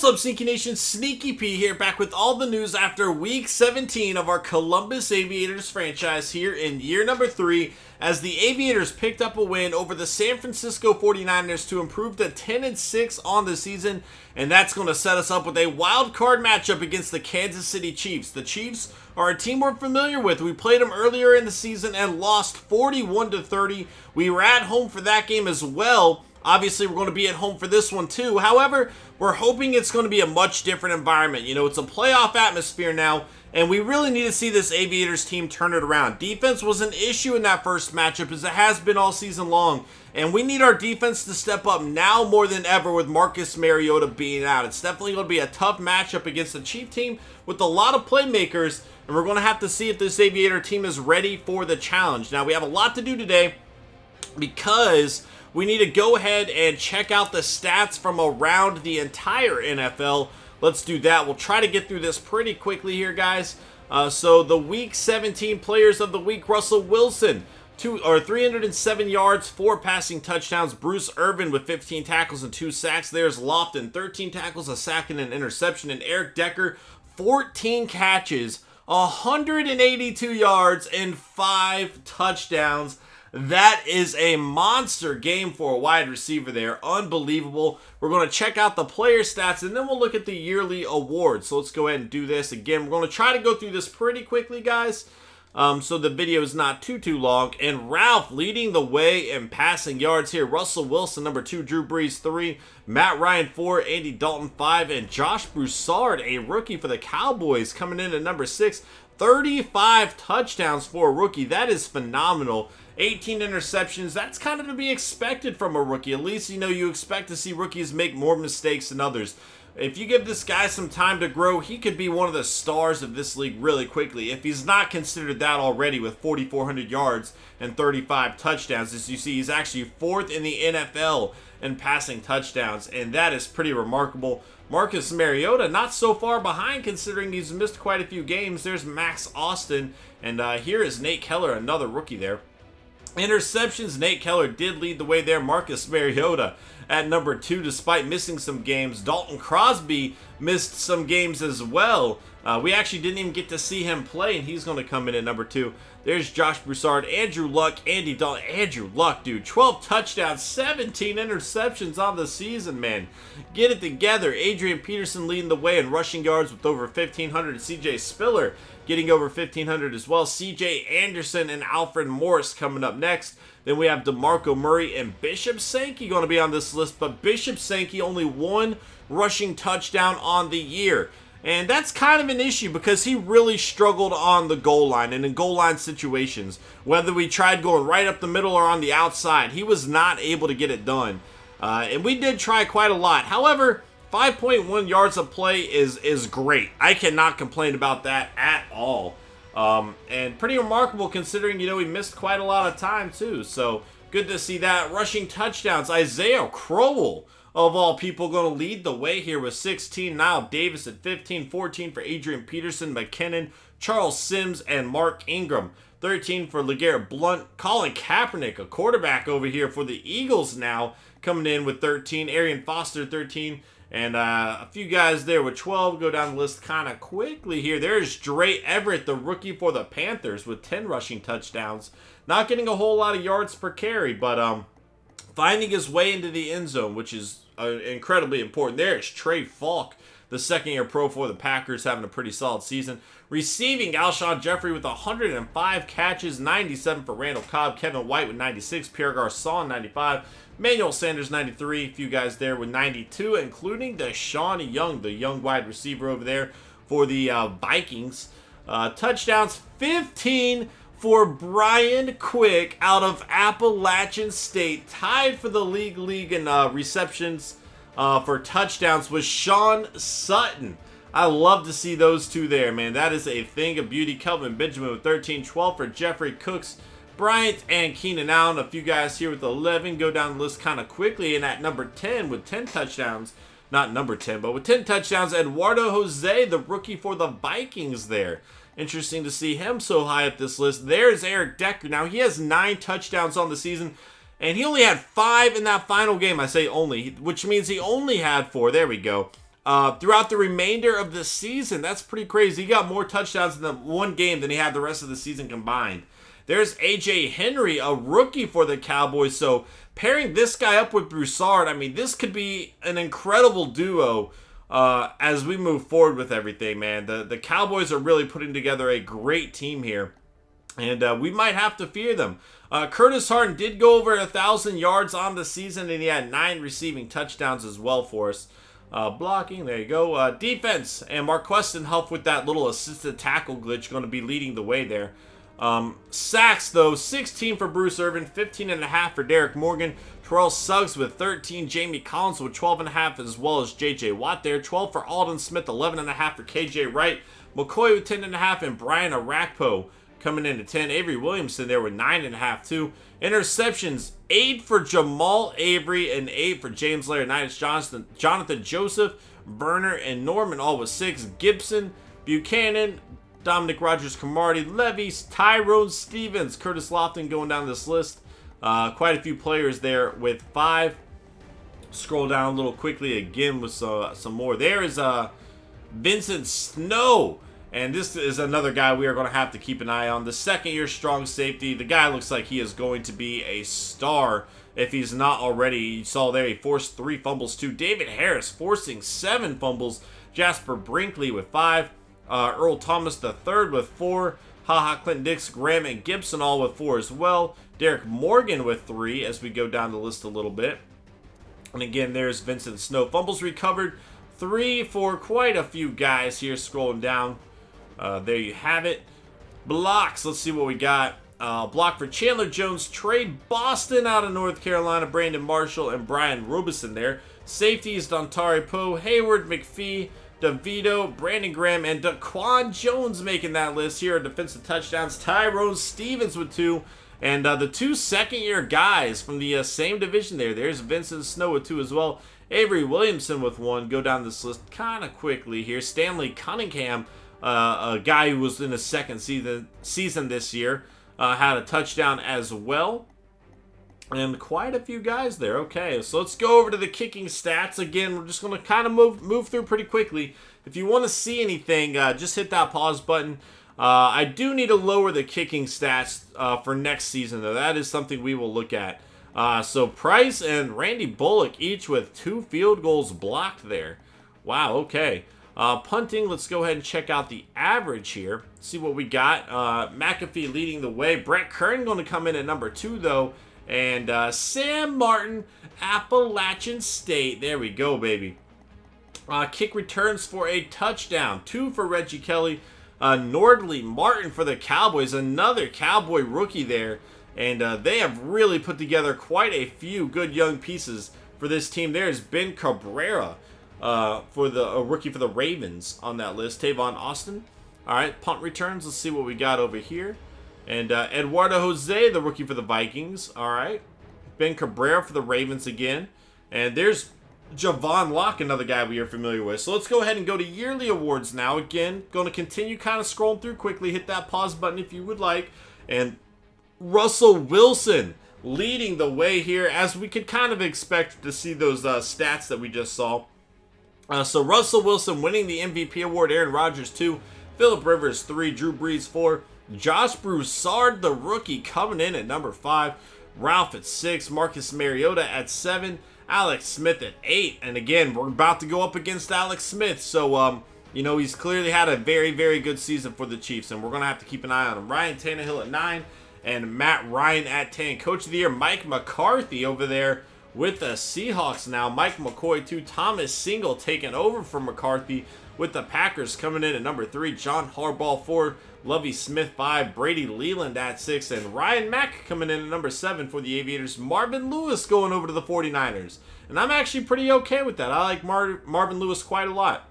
What's up, Sneaky Nation? Sneaky P here, back with all the news after Week 17 of our Columbus Aviators franchise here in year number 3, as the Aviators picked up a win over the San Francisco 49ers to improve to 10-6 on the season, and that's going to set us up with a wild card matchup against the Kansas City Chiefs. The Chiefs are a team we're familiar with. We played them earlier in the season and lost 41-30. We were at home for that game as well. Obviously, we're going to be at home for this one too. However, we're hoping it's going to be a much different environment. You know, it's a playoff atmosphere now, and we really need to see this Aviators team turn it around. Defense was an issue in that first matchup, as it has been all season long, and we need our defense to step up now more than ever with Marcus Mariota being out. It's definitely going to be a tough matchup against a Chief team with a lot of playmakers, and we're going to have to see if this Aviator team is ready for the challenge. Now, we have a lot to do today because we need to go ahead and check out the stats from around the entire NFL. Let's do that. We'll try to get through this pretty quickly here, guys. So the Week 17 Players of the Week: Russell Wilson, 307 yards, 4 passing touchdowns. Bruce Irvin with 15 tackles and 2 sacks. There's Lofton, 13 tackles, a sack, and an interception. And Eric Decker, 14 catches, 182 yards, and 5 touchdowns. That is a monster game for a wide receiver there. Unbelievable. We're going to check out the player stats, and then we'll look at the yearly awards. So let's go ahead and do this. Again, we're going to try to go through this pretty quickly, guys, so the video is not too long. And Ralph leading the way in passing yards here. Russell Wilson, number 2. Drew Brees, 3. Matt Ryan, 4. Andy Dalton, 5. And Josh Broussard, a rookie for the Cowboys, coming in at number 6. 35 touchdowns for a rookie. That is phenomenal. 18 interceptions. That's kind of to be expected from a rookie. At least, you know, you expect to see rookies make more mistakes than others. If you give this guy some time to grow, he could be one of the stars of this league really quickly. If he's not considered that already with 4,400 yards and 35 touchdowns. As you see, he's actually 4th in the NFL in passing touchdowns, and that is pretty remarkable. Marcus Mariota not so far behind, considering he's missed quite a few games. There's Max Austin, and here is Nate Keller, another rookie there. Interceptions, Nate Keller did lead the way there. Marcus Mariota at number 2 despite missing some games. Dalton Crosby missed some games as well. We actually didn't even get to see him play, and he's going to come in at number 2. There's Josh Broussard, Andrew Luck, Andy Dalton. Andrew Luck, dude, 12 touchdowns, 17 interceptions on the season, man. Get it together. Adrian Peterson leading the way in rushing yards with over 1,500. CJ Spiller getting over 1,500 as well. CJ Anderson and Alfred Morris coming up next. Then we have DeMarco Murray and Bishop Sankey going to be on this list, but Bishop Sankey only 1 rushing touchdown on the year. And that's kind of an issue because he really struggled on the goal line and in goal line situations. Whether we tried going right up the middle or on the outside, he was not able to get it done. And we did try quite a lot. However, 5.1 yards of play is great. I cannot complain about that at all. And pretty remarkable considering, you know, he missed quite a lot of time too. So good to see that. Rushing touchdowns, Isaiah Crowell, of all people, going to lead the way here with 16. Niall Davis at 15. 14 for Adrian Peterson, McKinnon, Charles Sims, and Mark Ingram. 13 for LeGarrette Blount. Colin Kaepernick, a quarterback over here for the Eagles now, coming in with 13. Arian Foster, 13. And a few guys there with 12. Go down the list kind of quickly here. There's Dre Everett, the rookie for the Panthers, with 10 rushing touchdowns. Not getting a whole lot of yards per carry, but finding his way into the end zone, which is incredibly important. There's Trey Falk, the second-year pro for the Packers, having a pretty solid season. Receiving, Alshon Jeffrey with 105 catches, 97 for Randall Cobb. Kevin White with 96. Pierre Garçon, 95. Manuel Sanders, 93. A few guys there with 92, including Deshaun Young, the young wide receiver over there for the Vikings. Touchdowns, 15 for Brian Quick out of Appalachian State. Tied for the league in receptions for touchdowns with Sean Sutton. I love to see those two there, man. That is a thing of beauty. Kelvin Benjamin with 13. 12 for Jeffrey Cooks, Bryant, and Keenan Allen. A few guys here with 11. Go down the list kind of quickly. And at number 10 with 10 touchdowns, not number 10, but with 10 touchdowns, Eduardo Jose, the rookie for the Vikings there. Interesting to see him so high up this list. There's Eric Decker. Now, he has 9 touchdowns on the season, and he only had 5 in that final game. I say only, which means he only had 4. There we go. throughout the remainder of the season. That's pretty crazy. He got more touchdowns in the one game than he had the rest of the season combined. There's A.J. Henry, a rookie for the Cowboys. So pairing this guy up with Broussard, I mean, this could be an incredible duo as we move forward with everything, man. The Cowboys are really putting together a great team here, and we might have to fear them. Curtis Harden did go over 1,000 yards on the season, and he had 9 receiving touchdowns as well for us. Blocking, there you go. Defense, and Mark Weston helped with that little assisted tackle glitch, going to be leading the way there. Sacks, though, 16 for Bruce Irvin, 15.5 for Derek Morgan, Terrell Suggs with 13, Jamie Collins with 12.5, as well as J.J. Watt there, 12 for Alden Smith, 11.5 for K.J. Wright, McCoy with 10.5, and Brian Arakpo coming in at 10. Avery Williamson there with 9.5 too. Interceptions, 8 for Jamal Avery and 8 for James Laurinaitis, Jonathan Joseph, Burner, and Norman all with 6. Gibson, Buchanan, Dominic Rogers-Cromartie, Levis, Tyrone Stevens, Curtis Lofton going down this list. Quite a few players there with 5. Scroll down a little quickly again with some more. There is Vincent Snow. And this is another guy we are going to have to keep an eye on. The second-year strong safety. The guy looks like he is going to be a star if he's not already. You saw there he forced 3 fumbles too. David Harris forcing 7 fumbles. Jasper Brinkley with 5. Earl Thomas III with 4. Clinton Dix, Graham, and Gibson all with 4 as well. Derek Morgan with 3 as we go down the list a little bit. And again, there's Vincent Snow. Fumbles recovered, 3 for quite a few guys here scrolling down. There you have it. Blocks, let's see what we got. Block for Chandler Jones, Trey Boston out of North Carolina, Brandon Marshall, and Brian Robeson there. Safeties, Dontari Poe, Hayward, McPhee, DeVito, Brandon Graham, and Daquan Jones making that list here. Defensive touchdowns, Tyrone Stevens with 2. And the 2 second-year guys from the same division there. There's Vincent Snow with 2 as well. Avery Williamson with 1. Go down this list kind of quickly here. Stanley Cunningham, a guy who was in his second season this year, had a touchdown as well. And quite a few guys there. Okay, so let's go over to the kicking stats. Again, we're just going to kind of move through pretty quickly. If you want to see anything, just hit that pause button. I do need to lower the kicking stats for next season, though. That is something we will look at. So Price and Randy Bullock each with 2 field goals blocked there. Wow, okay. Punting, let's go ahead and check out the average here. See what we got. McAfee leading the way. Brett Kern going to come in at number 2, though. And Sam Martin, Appalachian State. There we go, baby. Kick returns for a touchdown. 2 for Reggie Kelly. Nordley Martin for the Cowboys. Another Cowboy rookie there. And they have really put together quite a few good young pieces for this team. There's Ben Cabrera for the rookie for the Ravens on that list. Tavon Austin. All right, punt returns. Let's see what we got over here. And Eduardo Jose, the rookie for the Vikings. All right. Ben Cabrera for the Ravens again. And there's Javon Locke, another guy we are familiar with. So let's go ahead and go to yearly awards now. Again, going to continue kind of scrolling through quickly. Hit that pause button if you would like. And Russell Wilson leading the way here, as we could kind of expect to see those stats that we just saw. So Russell Wilson winning the MVP award. Aaron Rodgers 2. Phillip Rivers 3. Drew Brees 4. Josh Broussard, the rookie, coming in at number 5. Ralph at 6. Marcus Mariota at 7. Alex Smith at 8. And again, we're about to go up against Alex Smith. So, you know, he's clearly had a very, very good season for the Chiefs. And we're going to have to keep an eye on him. Ryan Tannehill at 9. And Matt Ryan at 10. Coach of the Year, Mike McCarthy over there with the Seahawks now. Mike McCoy 2. Thomas Single taking over from McCarthy with the Packers coming in at number 3. John Harbaugh 4. Lovie Smith 5, Brady Leland at 6, and Ryan Mack coming in at number 7 for the Aviators. Marvin Lewis going over to the 49ers. And I'm actually pretty okay with that. I like Marvin Lewis quite a lot.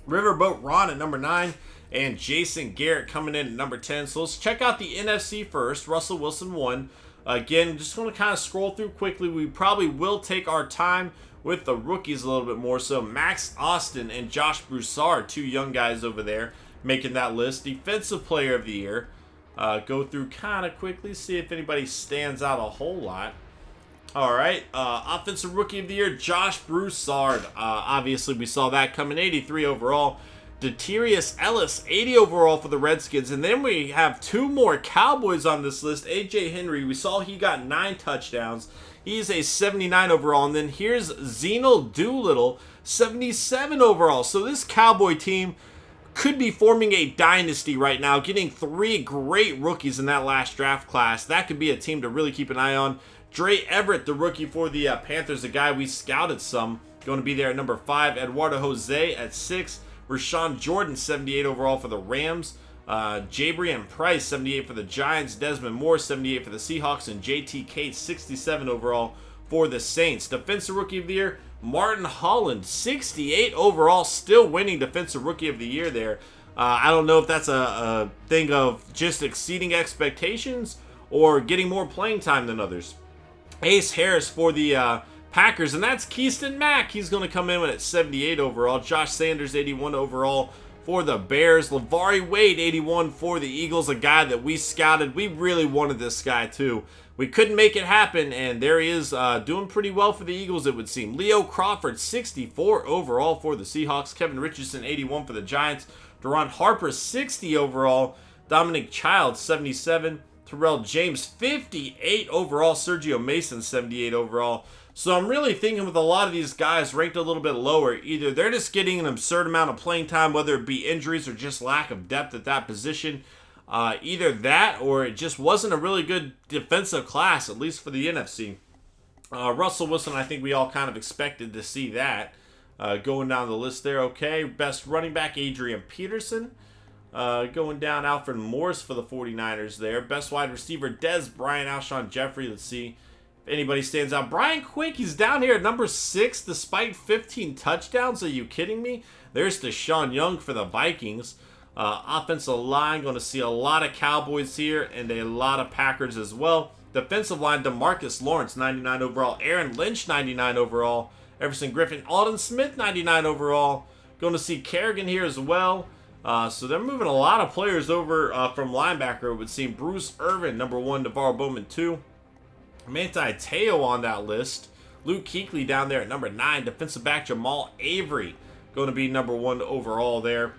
Riverboat Ron at number 9, and Jason Garrett coming in at number 10. So let's check out the NFC first. Russell Wilson 1. Again, just going to kind of scroll through quickly. We probably will take our time with the rookies a little bit more. So Max Austin and Josh Broussard, 2 young guys over there, making that list. Defensive Player of the Year. Go through kind of quickly, see if anybody stands out a whole lot. All right, Offensive Rookie of the Year, Josh Broussard. Obviously, we saw that coming, 83 overall. Deterius Ellis, 80 overall for the Redskins. And then we have two more Cowboys on this list. A.J. Henry, we saw he got 9 touchdowns. He's a 79 overall. And then here's Zeno Doolittle, 77 overall. So this Cowboy team could be forming a dynasty right now, getting 3 great rookies in that last draft class. That could be a team to really keep an eye on. Dre Everett, the rookie for the Panthers, a guy we scouted some, going to be there at number 5. Eduardo Jose at 6. Rashawn Jordan, 78 overall for the Rams. Jabrian Price, 78 for the Giants. Desmond Moore, 78 for the Seahawks. And JT Cates, 67 overall for the Saints. Defensive Rookie of the Year, Martin Holland, 68 overall, still winning Defensive Rookie of the Year there. I don't know if that's a thing of just exceeding expectations or getting more playing time than others. Ace Harris for the Packers, and that's Keaston Mack. He's going to come in at 78 overall. Josh Sanders, 81 overall for the Bears. LeVar Wade, 81 for the Eagles, a guy that we scouted. We really wanted this guy too. We couldn't make it happen, and there he is doing pretty well for the Eagles, it would seem. Leo Crawford, 64 overall for the Seahawks. Kevin Richardson, 81 for the Giants. Daron Harper, 60 overall. Dominic Childs, 77. Terrell James, 58 overall. Sergio Mason, 78 overall. So I'm really thinking with a lot of these guys ranked a little bit lower, either they're just getting an absurd amount of playing time, whether it be injuries or just lack of depth at that position. Either that or it just wasn't a really good defensive class, at least for the NFC. Russell Wilson, I think we all kind of expected to see that. Going down the list there, okay. Best running back, Adrian Peterson. Going down, Alfred Morris for the 49ers there. Best wide receiver, Dez Bryant, Alshon Jeffrey. Let's see if anybody stands out. Brian Quick, he's down here at number 6 despite 15 touchdowns. Are you kidding me? There's Deshaun Young for the Vikings. Offensive line, going to see a lot of Cowboys here and a lot of Packers as well. Defensive line, DeMarcus Lawrence, 99 overall. Aaron Lynch, 99 overall. Everson Griffin, Alden Smith, 99 overall. Going to see Kerrigan here as well. So they're moving a lot of players over from linebacker, it would seem. Bruce Irvin, number 1, Navarro Bowman, 2. Manti Te'o on that list. Luke Kuechly down there at number 9. Defensive back Jamal Avery, going to be number 1 overall there.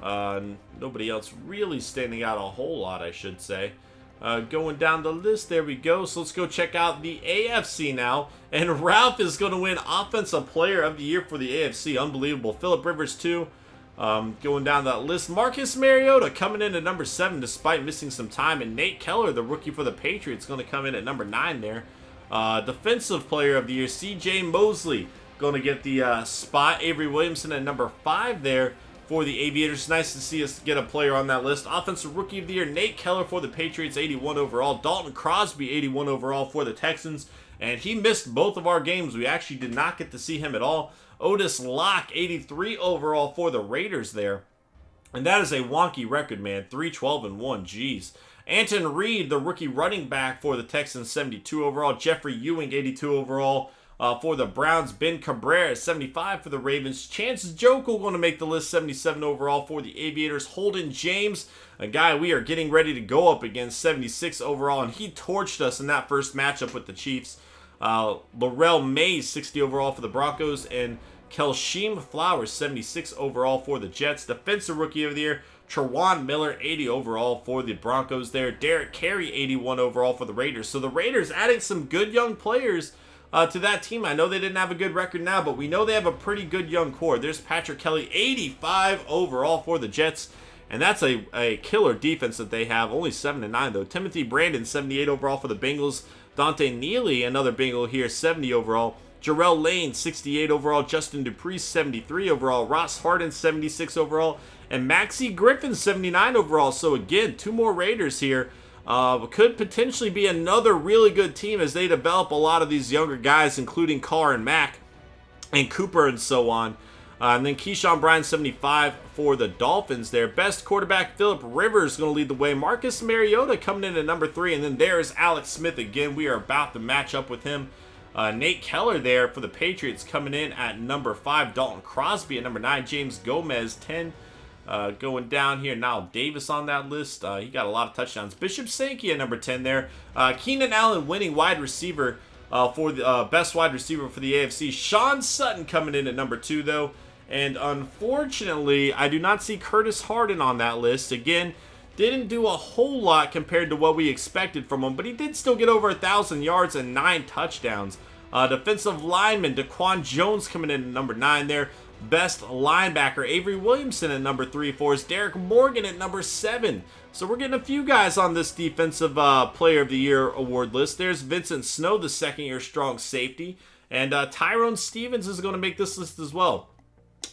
Nobody else really standing out a whole lot, I should say. Going down the list, there we go. So let's go check out the AFC now. And Ralph is going to win Offensive Player of the Year for the AFC. Unbelievable. Phillip Rivers, 2. Going down that list, Marcus Mariota coming in at number 7 despite missing some time. And Nate Keller, the rookie for the Patriots, going to come in at number 9 there. Defensive Player of the Year, C.J. Mosley, going to get the spot. Avery Williamson at number 5 there for the Aviators. Nice to see us get a player on that list. Offensive Rookie of the Year, Nate Keller for the Patriots, 81 overall. Dalton Crosby, 81 overall for the Texans. And he missed both of our games. We actually did not get to see him at all. Otis Locke, 83 overall for the Raiders there. And that is a wonky record, man. 3-12-1. Jeez. Anton Reed, the rookie running back for the Texans, 72 overall. Jeffrey Ewing, 82 overall for the Browns. Ben Cabrera, 75 for the Ravens. Chance Jokel going to make the list, 77 overall for the Aviators. Holden James, a guy we are getting ready to go up against, 76 overall. And he torched us in that first matchup with the Chiefs. Laurel Mays, 60 overall for the Broncos, and Kelsheem Flowers, 76 overall for the Jets. Defensive Rookie of the Year, Trawan Miller, 80 overall for the Broncos there. Derek Carey, 81 overall for the Raiders. So the Raiders adding some good young players to that team. I know they didn't have a good record now, but we know they have a pretty good young core. There's Patrick Kelly, 85 overall for the Jets. And that's a killer defense that they have. Only 7-9 though. Timothy Brandon, 78 overall for the Bengals. Dante Neely, another Bengal here, 70 overall. Jarrell Lane, 68 overall. Justin Dupree, 73 overall. Ross Harden, 76 overall. And Maxie Griffin, 79 overall. So again, 2 more Raiders here. Could potentially be another really good team as they develop a lot of these younger guys, including Carr and Mack and Cooper and so on. And then Keyshawn Bryan, 75 for the Dolphins there. Best quarterback, Phillip Rivers, going to lead the way. Marcus Mariota coming in at number 3. And then there's Alex Smith again. We are about to match up with him. Nate Keller there for the Patriots coming in at number 5. Dalton Crosby at number 9. James Gomez, 10. Going down here, Nile Davis on that list. He got a lot of touchdowns. Bishop Sankey at number 10 there. Keenan Allen winning wide receiver for the best wide receiver for the AFC. Sean Sutton coming in at number 2, though. And unfortunately, I do not see Curtis Harden on that list. Again, didn't do a whole lot compared to what we expected from him, but he did still get over 1,000 yards and 9 touchdowns. Defensive lineman Daquan Jones coming in at number 9 there. Best linebacker Avery Williamson at number 3 for us. Derek Morgan at number 7. So we're getting a few guys on this defensive player of the year award list. There's Vincent Snow, the second-year strong safety. And Tyrone Stevens is going to make this list as well.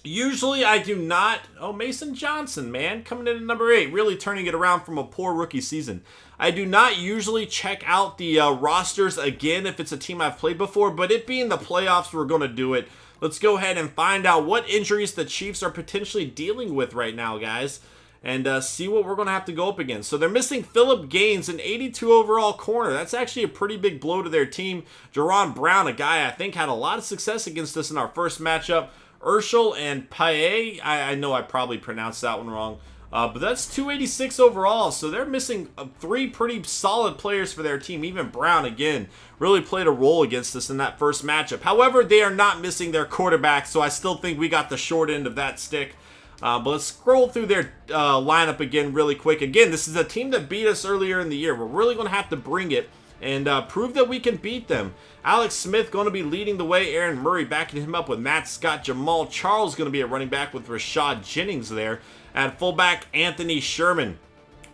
Usually I do not. Oh, Mason Johnson, man, coming in at number 8, really turning it around from a poor rookie season. I do not usually check out the rosters again if it's a team I've played before, but it being the playoffs, we're going to do it. Let's go ahead and find out what injuries the Chiefs are potentially dealing with right now, guys, and see what we're going to have to go up against. So they're missing Phillip Gaines, an 82 overall corner. That's actually a pretty big blow to their team. Jerron Brown, a guy I think had a lot of success against us in our first matchup. Urshel and Paye, I know I probably pronounced that one wrong, but that's 286 overall, so they're missing 3 pretty solid players for their team. Even Brown, again, really played a role against us in that first matchup. However, they are not missing their quarterback, so I still think we got the short end of that stick. But let's scroll through their lineup again really quick. Again, this is a team that beat us earlier in the year. We're really going to have to bring it and prove that we can beat them. Alex Smith going to be leading the way. Aaron Murray backing him up with Matt Scott. Jamal Charles going to be a running back with Rashad Jennings there. At fullback, Anthony Sherman.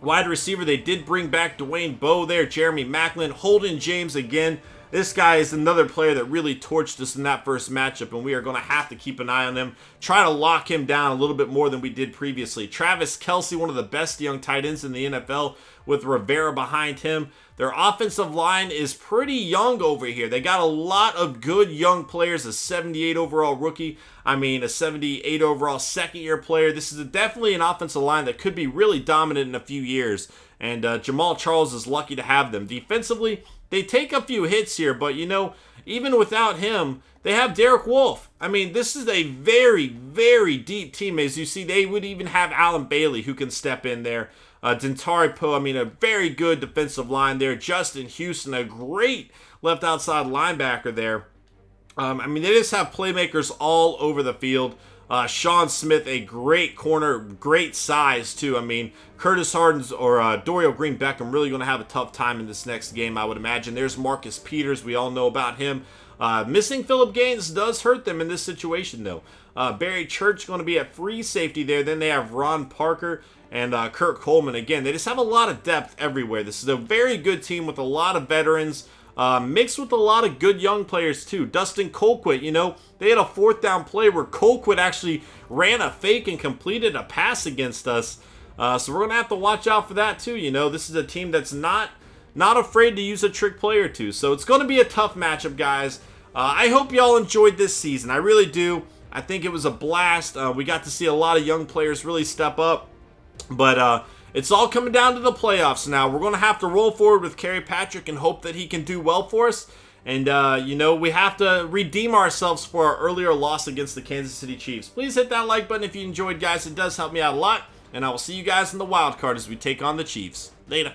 Wide receiver, they did bring back Dwayne Bowe there. Jeremy Maclin. Holden James again. This guy is another player that really torched us in that first matchup, and we are going to have to keep an eye on him. Try to lock him down a little bit more than we did previously. Travis Kelce, one of the best young tight ends in the NFL, with Rivera behind him. Their offensive line is pretty young over here. They got a lot of good young players. A 78 overall rookie. A 78 overall second-year player. This is definitely an offensive line that could be really dominant in a few years. And Jamal Charles is lucky to have them. Defensively, they take a few hits here, but even without him, they have Derek Wolfe. This is a very, very deep team. As you see, they would even have Alan Bailey who can step in there. Dentari Poe, a very good defensive line there. Justin Houston, a great left outside linebacker there. They just have playmakers all over the field. Sean Smith, a great corner, great size too. Curtis Harden's or Dorial Green Beckham really going to have a tough time in this next game, I would imagine. There's Marcus Peters. We all know about him. Missing Phillip Gaines does hurt them in this situation, though. Barry Church going to be at free safety there. Then they have Ron Parker and Kurt Coleman. Again, they just have a lot of depth everywhere. This is a very good team with a lot of veterans. Mixed with a lot of good young players too. Dustin Colquitt, they had a 4th down play where Colquitt actually ran a fake and completed a pass against us. So we're going to have to watch out for that too. This is a team that's not afraid to use a trick play or two. So it's going to be a tough matchup, guys. I hope y'all enjoyed this season. I really do. I think it was a blast. We got to see a lot of young players really step up. But it's all coming down to the playoffs now. We're going to have to roll forward with Kerry Patrick and hope that he can do well for us. And, we have to redeem ourselves for our earlier loss against the Kansas City Chiefs. Please hit that like button if you enjoyed, guys. It does help me out a lot. And I will see you guys in the wild card as we take on the Chiefs. Later.